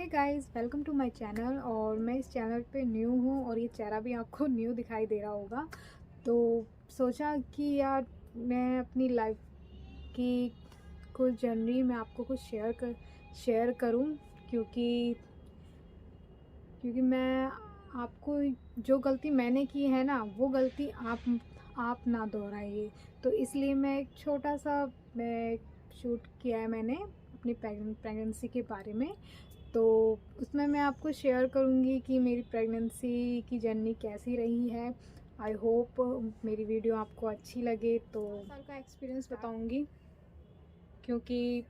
Hey guys, welcome to my channel. और मैं इस चैनल पे न्यू हूँ और ये चेहरा भी आपको न्यू दिखाई दे रहा होगा। तो सोचा कि यार मैं अपनी लाइफ की कुछ जर्नी में आपको कुछ शेयर करूँ, क्योंकि क्योंकि मैं आपको जो गलती मैंने की है ना, वो गलती आप ना दोहराइए। तो इसलिए मैं एक छोटा सा मैं शूट किया है मैंने अपनी प्रेगनेंसी के बारे में। तो उसमें मैं आपको शेयर करूँगी कि मेरी प्रेगनेंसी की जर्नी कैसी रही है। आई होप मेरी वीडियो आपको अच्छी लगे। तो साल का एक्सपीरियंस बताऊँगी, क्योंकि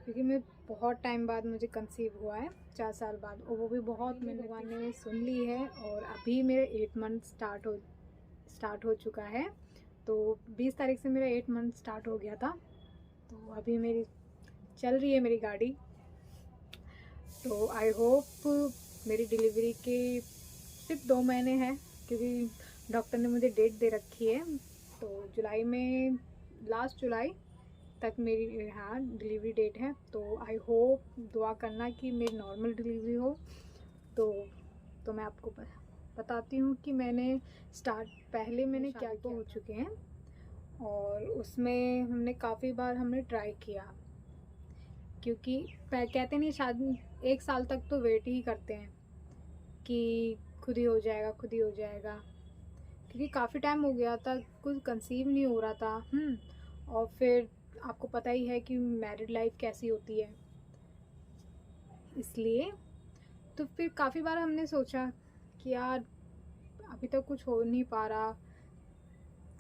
क्योंकि मैं बहुत टाइम बाद मुझे कंसीव हुआ है, 4 साल बाद, और वो भी बहुत मैंने भगवान ने सुन ली है। और अभी मेरे 8 मंथ स्टार्ट हो चुका है। तो 20 तारीख से मेरा 8 मंथ स्टार्ट हो गया था। तो अभी मेरी चल रही है मेरी गाड़ी। तो आई होप मेरी डिलीवरी के सिर्फ 2 महीने हैं, क्योंकि डॉक्टर ने मुझे डेट दे रखी है। तो जुलाई में, लास्ट जुलाई तक मेरी डिलीवरी डेट है। तो आई होप दुआ करना कि मेरी नॉर्मल डिलीवरी हो। तो मैं आपको बताती हूँ कि मैंने पहले मैंने क्या तो हो चुके हैं, और उसमें काफ़ी बार हमने ट्राई किया, क्योंकि कहते नहीं, शादी 1 साल तक तो वेट ही करते हैं कि खुद ही हो जाएगा, खुद ही हो जाएगा। क्योंकि काफ़ी टाइम हो गया था, कुछ कंसीव नहीं हो रहा था। और फिर आपको पता ही है कि मैरिड लाइफ कैसी होती है, इसलिए तो फिर काफ़ी बार हमने सोचा कि यार अभी तक कुछ हो नहीं पा रहा,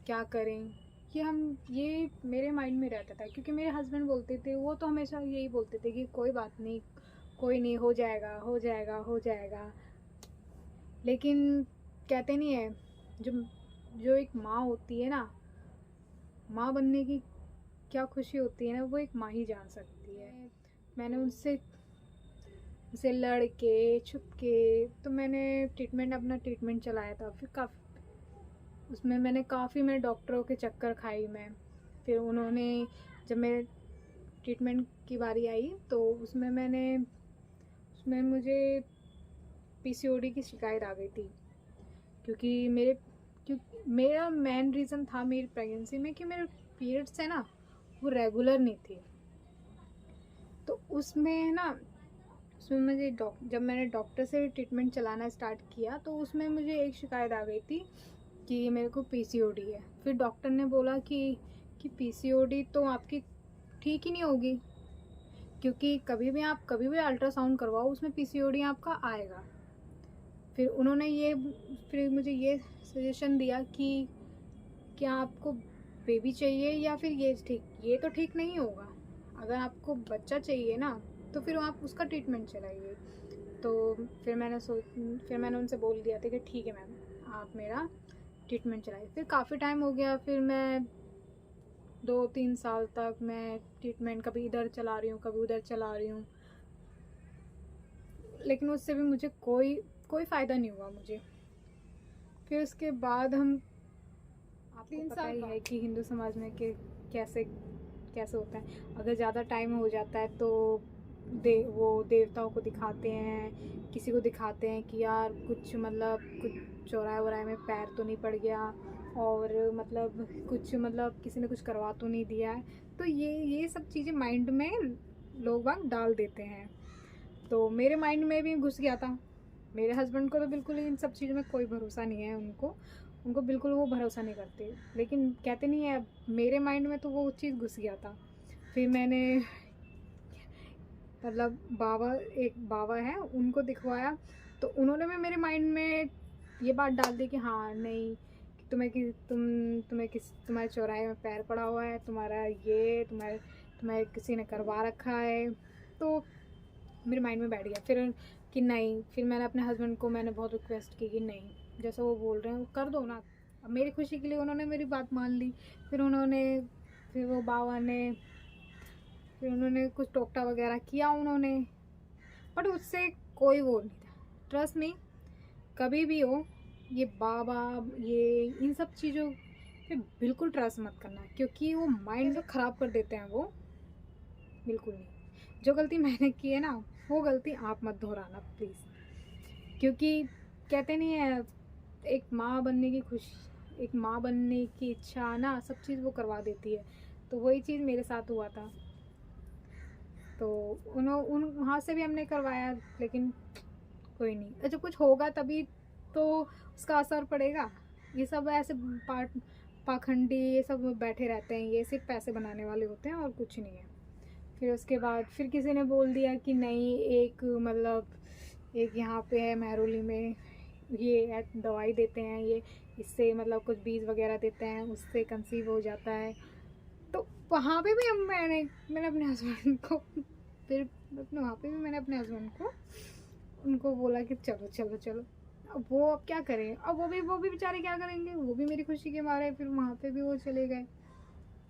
क्या करें। ये मेरे माइंड में रहता था, क्योंकि मेरे हस्बैंड बोलते थे, वो तो हमेशा यही बोलते थे कि कोई बात नहीं, कोई नहीं, हो जाएगा, हो जाएगा, हो जाएगा। लेकिन कहते नहीं है, जो जो एक माँ होती है ना, माँ बनने की क्या खुशी होती है ना, वो एक माँ ही जान सकती है। मैंने उनसे लड़ के छुप के तो मैंने अपना ट्रीटमेंट चलाया था। फिर मैंने डॉक्टरों के चक्कर खाई मैं। फिर उन्होंने, जब मेरे ट्रीटमेंट की बारी आई, तो उसमें मुझे पीसीओडी की शिकायत आ गई थी। क्योंकि मेरा मेन रीज़न था मेरी प्रेगनेंसी में कि मेरे पीरियड्स है ना, वो रेगुलर नहीं थे। तो उसमें मुझे जब मैंने डॉक्टर से ट्रीटमेंट चलाना स्टार्ट किया, तो उसमें मुझे एक शिकायत आ गई थी कि मेरे को पीसीओडी है। फिर डॉक्टर ने बोला कि पीसीओडी तो आपकी ठीक ही नहीं होगी, क्योंकि कभी भी अल्ट्रासाउंड करवाओ, उसमें पीसीओडी आपका आएगा। फिर मुझे ये सजेशन दिया कि क्या आपको बेबी चाहिए या फिर ये तो ठीक नहीं होगा। अगर आपको बच्चा चाहिए ना, तो फिर आप उसका ट्रीटमेंट चलाइए। तो फिर मैंने उनसे बोल दिया था कि ठीक है मैम, आप मेरा ट्रीटमेंट चलाइए। फिर काफ़ी टाइम हो गया, फिर मैं 2-3 साल तक मैं ट्रीटमेंट कभी इधर चला रही हूँ, कभी उधर चला रही हूँ, लेकिन उससे भी मुझे कोई फ़ायदा नहीं हुआ मुझे। फिर उसके बाद आपको पता ही है कि हिंदू समाज में कैसे कैसे होता है। अगर ज़्यादा टाइम हो जाता है तो वो देवताओं को दिखाते हैं, किसी को दिखाते हैं कि यार कुछ चौराहे वराहे में पैर तो नहीं पड़ गया, और किसी ने कुछ करवा तो नहीं दिया है। तो ये सब चीज़ें माइंड में लोग बाग डाल देते हैं। तो मेरे माइंड में भी घुस गया था। मेरे हस्बैंड को तो बिल्कुल इन सब चीज़ों में कोई भरोसा नहीं है, उनको बिल्कुल वो भरोसा नहीं करते। लेकिन कहते नहीं है, मेरे माइंड में तो वो चीज़ घुस गया था। फिर मैंने एक बाबा है, उनको दिखवाया। तो उन्होंने भी मेरे माइंड में ये बात डाल दी कि हाँ नहीं, तुम्हारे चौराहे में पैर पड़ा हुआ है, तुम्हारे किसी ने करवा रखा है। तो मेरे माइंड में बैठ गया फिर कि नहीं। फिर मैंने अपने हस्बैंड को बहुत रिक्वेस्ट की कि नहीं, जैसा वो बोल रहे हैं वो कर दो ना। अब मेरी खुशी के लिए उन्होंने मेरी बात मान ली। फिर वो बाबा ने फिर उन्होंने कुछ टोकटा वगैरह किया उन्होंने, बट उससे कोई वो नहीं था। ट्रस्ट मी, कभी भी हो, ये बाबा, ये इन सब चीज़ों पे बिल्कुल ट्रस्ट मत करना, क्योंकि वो माइंड ख़राब कर देते हैं वो। बिल्कुल नहीं। जो गलती मैंने की है ना, वो गलती आप मत दोहराना प्लीज़, क्योंकि कहते नहीं है एक माँ बनने की इच्छा ना सब चीज़ वो करवा देती है। तो वही चीज़ मेरे साथ हुआ था। तो उन वहाँ से भी हमने करवाया, लेकिन कोई नहीं, जब कुछ होगा तभी तो उसका असर पड़ेगा। ये सब ऐसे पाखंडी ये सब बैठे रहते हैं, ये सिर्फ पैसे बनाने वाले होते हैं और कुछ नहीं है। फिर उसके बाद फिर किसी ने बोल दिया कि नहीं, एक यहाँ पे है महरौली में, ये दवाई देते हैं, ये इससे मतलब कुछ बीज वगैरह देते हैं, उससे कंसीव हो जाता है। तो वहाँ पे भी मैंने अपने हस्बैंड को फिर वहाँ पे भी मैंने अपने हस्बैंड को उनको बोला कि चलो चलो चलो। अब वो अब क्या करें, अब वो भी बेचारे क्या करेंगे, वो भी मेरी खुशी के मारे फिर वहाँ पे भी वो चले गए।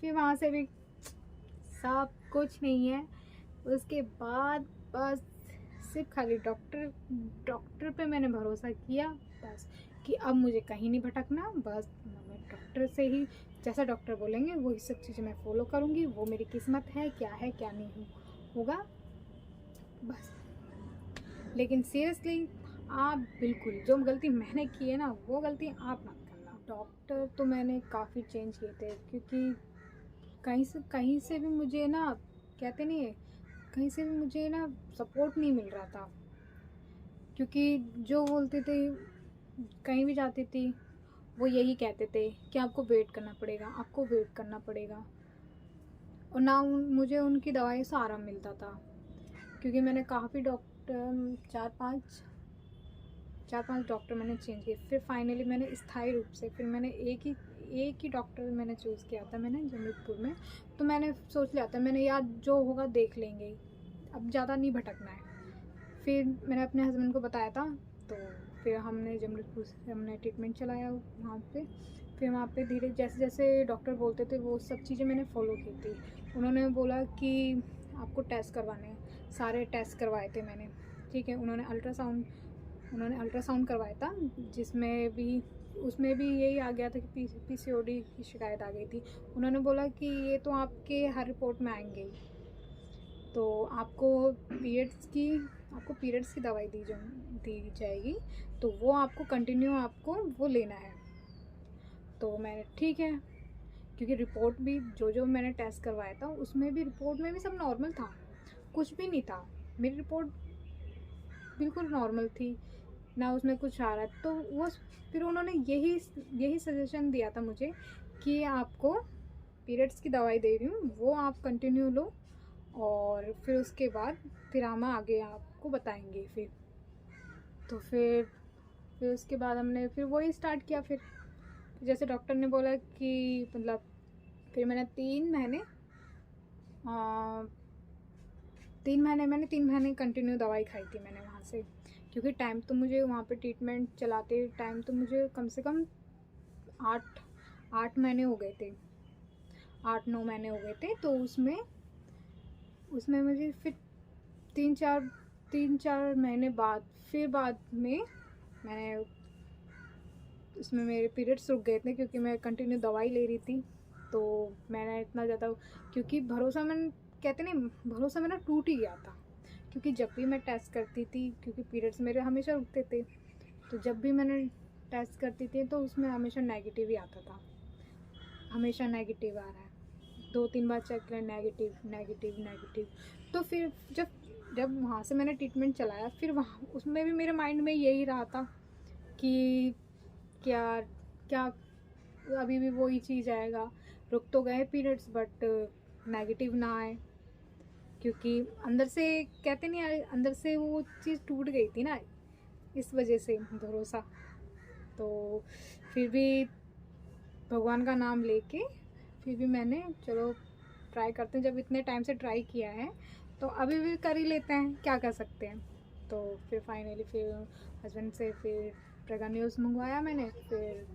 फिर वहाँ से भी सब कुछ नहीं है। उसके बाद बस सिर्फ खाली डॉक्टर पे मैंने भरोसा किया बस, कि अब मुझे कहीं नहीं भटकना, बस मैं डॉक्टर से ही जैसा डॉक्टर बोलेंगे वही सब चीज़ें मैं फॉलो करूँगी। वो मेरी किस्मत है, क्या नहीं होगा बस। लेकिन सीरियसली आप बिल्कुल जो गलती मैंने की है ना, वो गलती आप मत करना। डॉक्टर तो मैंने काफ़ी चेंज किए थे, क्योंकि कहीं से भी मुझे ना, कहते नहीं है, कहीं से भी मुझे ना सपोर्ट नहीं मिल रहा था। क्योंकि जो बोलते थे, कहीं भी जाती थी वो यही कहते थे कि आपको वेट करना पड़ेगा, आपको वेट करना पड़ेगा। और ना मुझे उनकी दवाई से आराम मिलता था, क्योंकि मैंने काफ़ी डॉक्टर चार पांच डॉक्टर मैंने चेंज किए। फिर फाइनली मैंने स्थायी रूप से फिर मैंने एक ही डॉक्टर मैंने चूज़ किया था, मैंने जमशेदपुर में। तो मैंने सोच लिया था, मैंने यार जो होगा देख लेंगे, अब ज़्यादा नहीं भटकना है। फिर मैंने अपने हस्बैंड को बताया था, तो फिर हमने जमशेदपुर से हमने ट्रीटमेंट चलाया वहाँ पे। फिर वहाँ पे धीरे जैसे जैसे डॉक्टर बोलते थे वो सब चीज़ें मैंने फ़ॉलो की थी। उन्होंने बोला कि आपको टेस्ट करवाने हैं, सारे टेस्ट करवाए थे मैंने, ठीक है। उन्होंने अल्ट्रासाउंड करवाया था, जिसमें भी उसमें भी यही आ गया था कि पीसीओडी की शिकायत आ गई थी। उन्होंने बोला कि ये तो आपके हर रिपोर्ट में आएंगे ही, तो आपको पीरियड्स की दवाई दी जाएगी, तो वो आपको कंटिन्यू आपको वो लेना है। तो मैंने ठीक है, क्योंकि रिपोर्ट भी जो मैंने टेस्ट करवाया था उसमें भी रिपोर्ट में भी सब नॉर्मल था, कुछ भी नहीं था। मेरी रिपोर्ट बिल्कुल नॉर्मल थी, ना उसमें कुछ आ रहा है। तो वो फिर उन्होंने यही सजेशन दिया था मुझे कि आपको पीरियड्स की दवाई दे रही हूँ, वो आप कंटिन्यू लो, और फिर उसके बाद फिर हम आगे आपको बताएंगे। तो फिर उसके बाद हमने फिर वही स्टार्ट किया। फिर जैसे डॉक्टर ने बोला कि मतलब फिर मैंने 3 महीने कंटिन्यू दवाई खाई थी मैंने वहाँ से, क्योंकि टाइम तो मुझे वहाँ पे ट्रीटमेंट चलाते टाइम तो मुझे कम से कम 8 महीने हो गए थे, 8-9 महीने हो गए थे। तो उसमें मुझे फिर 3-4 महीने बाद में मैंने उसमें मेरे पीरियड्स रुक गए थे, क्योंकि मैं कंटिन्यू दवाई ले रही थी। तो मैंने इतना ज़्यादा, क्योंकि भरोसा मेरा टूट ही गया था, क्योंकि जब भी मैं टेस्ट करती थी, क्योंकि पीरियड्स मेरे हमेशा रुकते थे, तो जब भी मैंने टेस्ट करती थी तो उसमें हमेशा नेगेटिव ही आता था, हमेशा नेगेटिव आ रहा है। 2-3 बार चेक किया, नेगेटिव नेगेटिव नेगेटिव। तो फिर जब वहाँ से मैंने ट्रीटमेंट चलाया, फिर वहाँ उसमें भी मेरे माइंड में यही रहा था कि क्या क्या अभी भी वही चीज़ आएगा, रुक तो गए पीरियड्स बट नेगेटिव ना आए, क्योंकि अंदर से कहते नहीं आए, अंदर से वो चीज़ टूट गई थी ना, इस वजह से भरोसा। तो फिर भी भगवान का नाम लेके फिर भी मैंने चलो ट्राई करते हैं, जब इतने टाइम से ट्राई किया है तो अभी भी कर ही लेते हैं, क्या कर सकते हैं। तो फिर फाइनली फिर हस्बैंड से फिर प्रेगा न्यूज़ मंगवाया मैंने। फिर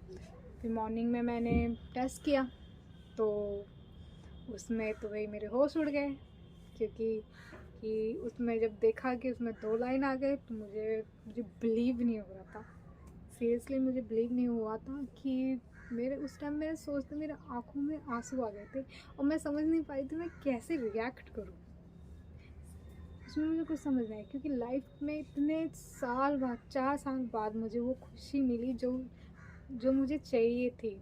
मॉर्निंग में मैंने टेस्ट किया, तो उसमें तो वही मेरे होश उड़ गए, क्योंकि उसमें जब देखा कि उसमें 2 लाइन आ गए, तो मुझे बिलीव नहीं हो रहा था। सीरियसली मुझे बिलीव नहीं हुआ था कि मेरे उस टाइम मैं सोचते मेरे आँखों में आंसू आ गए थे, और मैं समझ नहीं पाई थी मैं कैसे रिएक्ट करूँ। उसमें मुझे कुछ समझ नहीं आया, क्योंकि लाइफ में इतने साल बाद, 4 साल बाद मुझे वो खुशी मिली जो जो मुझे चाहिए थी।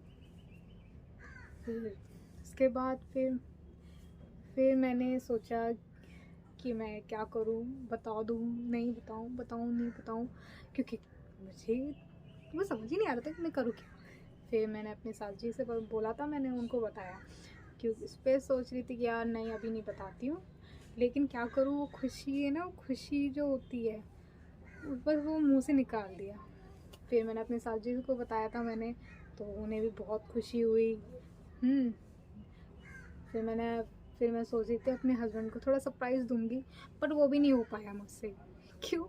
फिर उसके बाद फिर मैंने सोचा कि मैं क्या करूं, बता दूं नहीं बताऊं, बताऊं नहीं बताऊं, क्योंकि मुझे वो समझ ही नहीं आ रहा था कि मैं करूं क्या। फिर मैंने अपने सास जी से बोला था, मैंने उनको बताया, क्योंकि इस पर सोच रही थी कि यार नहीं अभी नहीं बताती हूँ, लेकिन क्या करूँ, वो खुशी है ना, खुशी जो होती है बस वो मुंह से निकाल दिया। फिर मैंने अपने सास जी को बताया था मैंने, तो उन्हें भी बहुत खुशी हुई। फिर फिर मैं सोच रही थी अपने हस्बैंड को थोड़ा सरप्राइज़ दूंगी, पर वो भी नहीं हो पाया मुझसे। क्यों?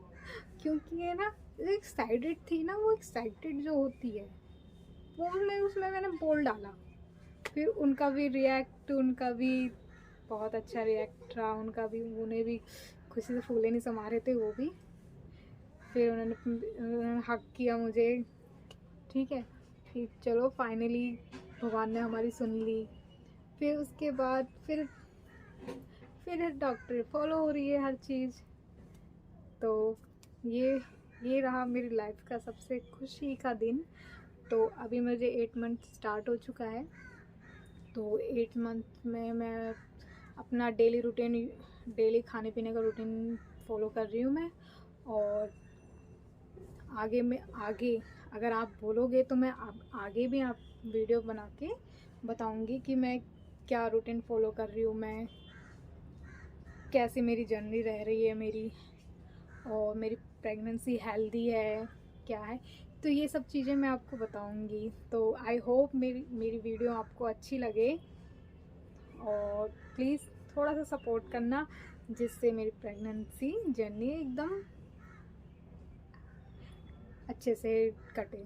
क्योंकि ये ना एक्साइटेड थी ना, वो एक्साइटेड जो होती है वो उसमें मैंने बोल डाला। फिर उनका भी बहुत अच्छा रिएक्ट रहा, उन्हें भी खुशी से फूले नहीं समा रहे थे वो भी। फिर उन्होंने हक किया मुझे। ठीक है, फिर चलो फाइनली भगवान ने हमारी सुन ली। फिर उसके बाद फिर डॉक्टर फॉलो हो रही है हर चीज़। तो ये रहा मेरी लाइफ का सबसे खुशी का दिन। तो अभी मुझे 8 मंथ स्टार्ट हो चुका है। तो 8 मंथ में मैं अपना डेली खाने पीने का रूटीन फॉलो कर रही हूँ मैं। और आगे अगर आप बोलोगे तो मैं आगे भी आप वीडियो बना के बताऊँगी कि मैं क्या रूटीन फॉलो कर रही हूँ, मैं कैसे मेरी जर्नी रह रही है मेरी, और मेरी प्रेगनेंसी हेल्दी है क्या है, तो ये सब चीज़ें मैं आपको बताऊंगी। तो आई होप मेरी वीडियो आपको अच्छी लगे, और प्लीज़ थोड़ा सा सपोर्ट करना जिससे मेरी प्रेगनेंसी जर्नी एकदम अच्छे से कटे।